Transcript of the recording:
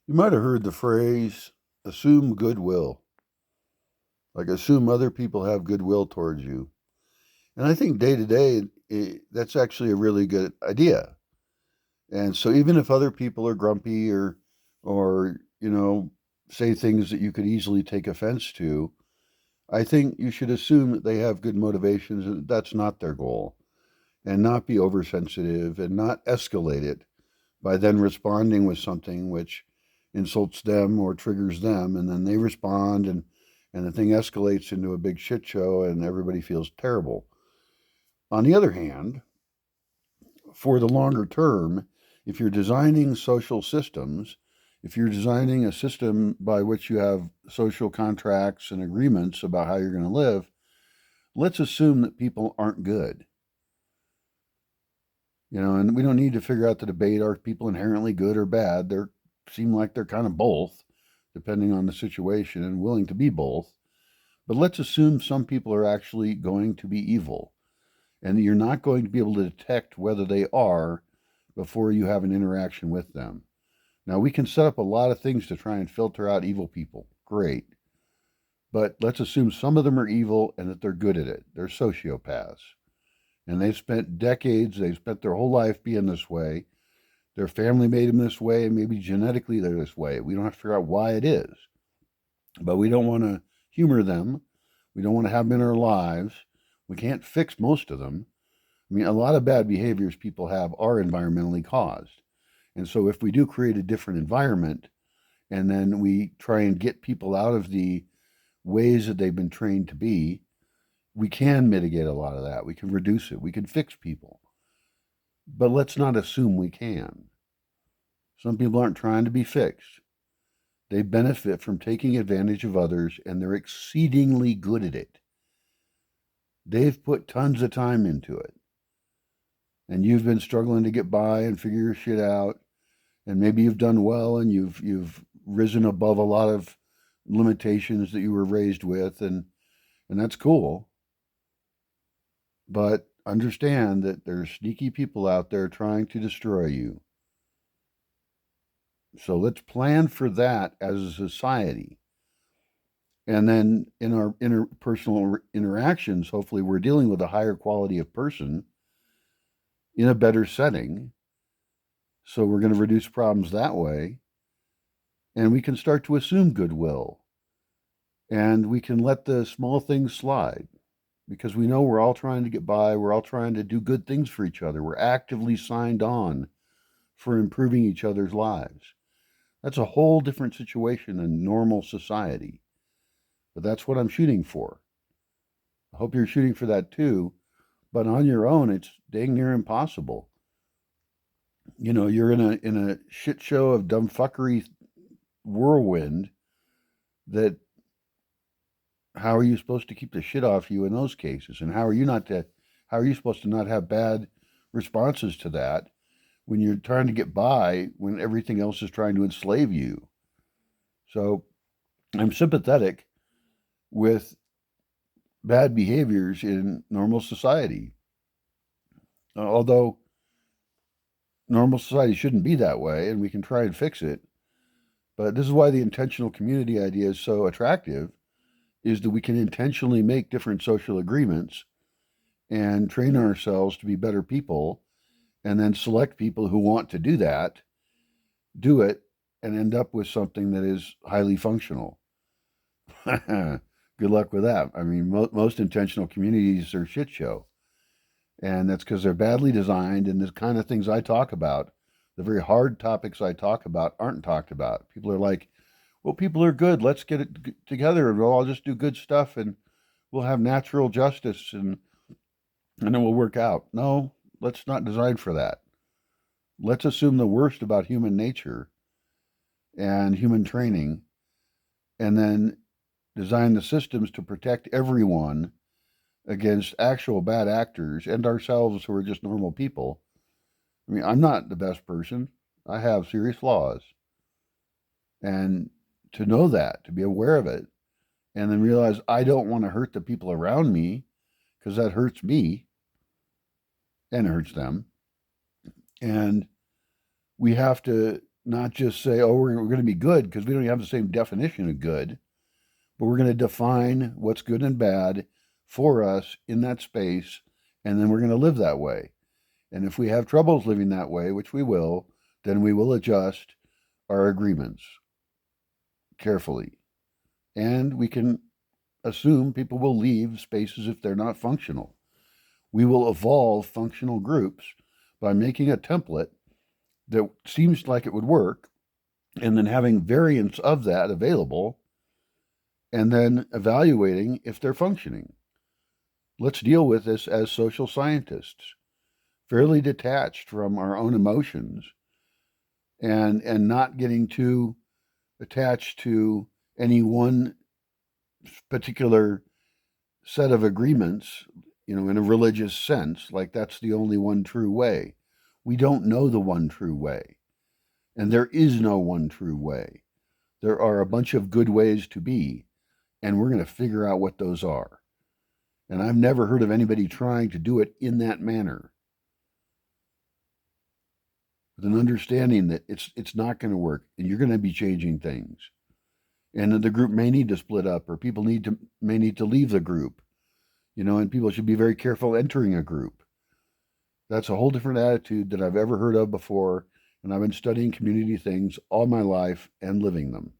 You might have heard the phrase, assume goodwill. Like, assume other people have goodwill towards you. And I think day to day, that's actually a really good idea. And so even if other people are grumpy or say things that you could easily take offense to, I think you should assume that they have good motivations and that's not their goal, and not be oversensitive and not escalate it by then responding with something which insults them or triggers them, and then they respond, and the thing escalates into a big shit show, and everybody feels terrible. On the other hand, for the longer term, if you're designing social systems, if you're designing a system by which you have social contracts and agreements about how you're going to live, let's assume that people aren't good. And we don't need to figure out the debate, are people inherently good or bad? They seem like they're kind of both, depending on the situation, and willing to be both. But let's assume some people are actually going to be evil, and you're not going to be able to detect whether they are before you have an interaction with them. Now, we can set up a lot of things to try and filter out evil people. Great. But let's assume some of them are evil and that they're good at it. They're sociopaths. And they've spent decades, they've spent their whole life being this way. Their family made them this way, and maybe genetically they're this way. We don't have to figure out why it is. But we don't want to humor them. We don't want to have them in our lives. We can't fix most of them. I mean, a lot of bad behaviors people have are environmentally caused. And so if we do create a different environment, and then we try and get people out of the ways that they've been trained to be, we can mitigate a lot of that. We can reduce it. We can fix people. But let's not assume we can. Some people aren't trying to be fixed. They benefit from taking advantage of others, and they're exceedingly good at it. They've put tons of time into it. And you've been struggling to get by and figure your shit out. And maybe you've done well, and you've risen above a lot of limitations that you were raised with, and that's cool. But understand that there's sneaky people out there trying to destroy you. So let's plan for that as a society. And then in our interpersonal interactions, hopefully we're dealing with a higher quality of person in a better setting. So we're going to reduce problems that way. And we can start to assume goodwill. And we can let the small things slide, because we know we're all trying to get by. We're all trying to do good things for each other. We're actively signed on for improving each other's lives. That's a whole different situation in normal society. But that's what I'm shooting for. I hope you're shooting for that too. But on your own, it's dang near impossible. You're in a shit show of dumb fuckery whirlwind that, how are you supposed to keep the shit off you in those cases? And how are you supposed to not have bad responses to that when you're trying to get by, when everything else is trying to enslave you? So I'm sympathetic with bad behaviors in normal society. Although normal society shouldn't be that way, and we can try and fix it. But this is why the intentional community idea is so attractive, is that we can intentionally make different social agreements and train ourselves to be better people, and then select people who want to do that, do it, and end up with something that is highly functional. Good luck with that. I mean, most intentional communities are shit show. And that's because they're badly designed, and the kind of things I talk about, the very hard topics I talk about, aren't talked about. People are like, well, people are good. Let's get it together, and we'll all just do good stuff, and we'll have natural justice, and it will work out. No, let's not design for that. Let's assume the worst about human nature and human training, and then design the systems to protect everyone against actual bad actors and ourselves who are just normal people. I mean, I'm not the best person. I have serious flaws. And to know that, to be aware of it, and then realize I don't want to hurt the people around me, because that hurts me and it hurts them. And we have to not just say, oh, we're going to be good, because we don't have the same definition of good, but we're going to define what's good and bad for us in that space, and then we're going to live that way. And if we have troubles living that way, which we will, then we will adjust our agreements carefully. And we can assume people will leave spaces if they're not functional. We will evolve functional groups by making a template that seems like it would work, and then having variants of that available, and then evaluating if they're functioning. Let's deal with this as social scientists, fairly detached from our own emotions, and not getting too attached to any one particular set of agreements, in a religious sense, like that's the only one true way. We don't know the one true way, and there is no one true way. There are a bunch of good ways to be, and we're going to figure out what those are. And I've never heard of anybody trying to do it in that manner, with an understanding that it's not going to work, and you're going to be changing things, and that the group may need to split up, or people may need to leave the group, and people should be very careful entering a group. That's a whole different attitude than I've ever heard of before, and I've been studying community things all my life and living them.